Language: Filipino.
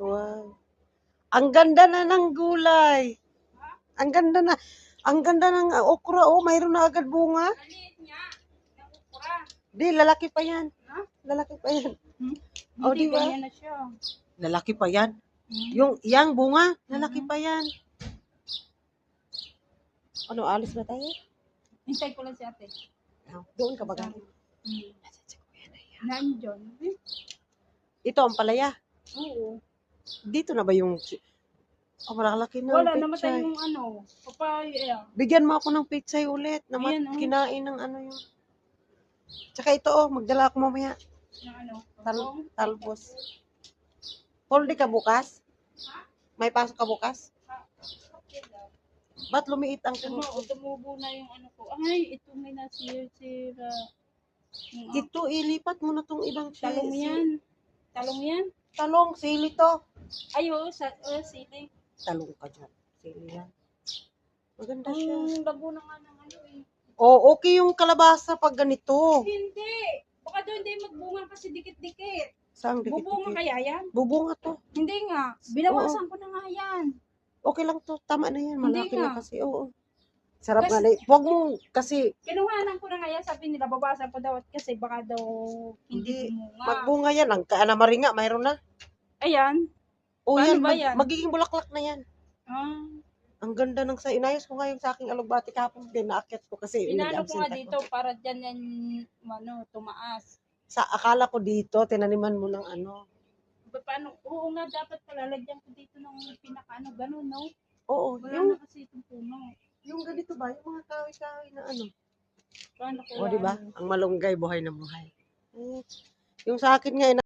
Wow. Ang ganda na ng gulay. Ang ganda na. Ang ganda ng okra. Oh, mayroon na agad bunga. Maliit nga. Ng okra. Di, lalaki pa yan. Ha? Lalaki pa yan. Hindi, di ba? ganyan na siya. Lalaki pa yan. Yang bunga, lalaki pa yan. Ano, alis na tayo? Hintay ko lang si ate. Doon ka baga. Nandiyon. Ito ang palaya. Oo. Dito na ba yung... Oh, malaki na. Wala, ang namatay pechay. yung ano. Papaya. Bigyan mo ako ng pechay ulit. Ayan, oh. Kinain ng ano yun. Tsaka ito, magdala ako mamaya. Ng ano. Talbos. Poldi ka bukas? May pasok ka bukas? Ba't lumiit ang Tumubo na yung ano ko. Ay, ito may nasira. Ito, ilipat mo na tong ibang Talong yan. Talong yan? Talong, sili to. Ayo, sili. Talong ka dyan. Sili yan. Maganda siya. Ang labo na nga ng ano eh. Oh, okay yung kalabasa pag ganito. Hindi. Baka doon hindi magbunga kasi dikit-dikit. Saan Bubunga kaya yan? Bubunga to. Hindi nga. Binawasan ko na nga yan. Okay lang to. Tama na yan. Hindi Malaki nga. na kasi. Oo. Sarap nga na. Huwag mo kasi Kinuhanan ko na nga yan. Sabi nila, babawasan ko daw kasi baka daw hindi bumunga. magbunga yan. Ang kaanamaringa, mayroon na. Ayan. O Paano yan, ba yan? magiging bulaklak na yan. Ah. Ang ganda ng sa inayos ko ngayon sa aking alugbati kahapon din naakyat ko kasi Inano ko nga nag-absent dito para dyan yan, ano, tumaas. Sa akala ko dito tinaniman mo ng ano. Paano? Oo nga, dapat palalagyan ko dito ng pinaka-ano, gano'n, no? Oo, Wala na kasi itong puno. yung ganito ba, yung mga kahoy-kahoy na ano. Paano ko O, di ba? Ang malunggay, buhay na buhay. Yung sa akin nga,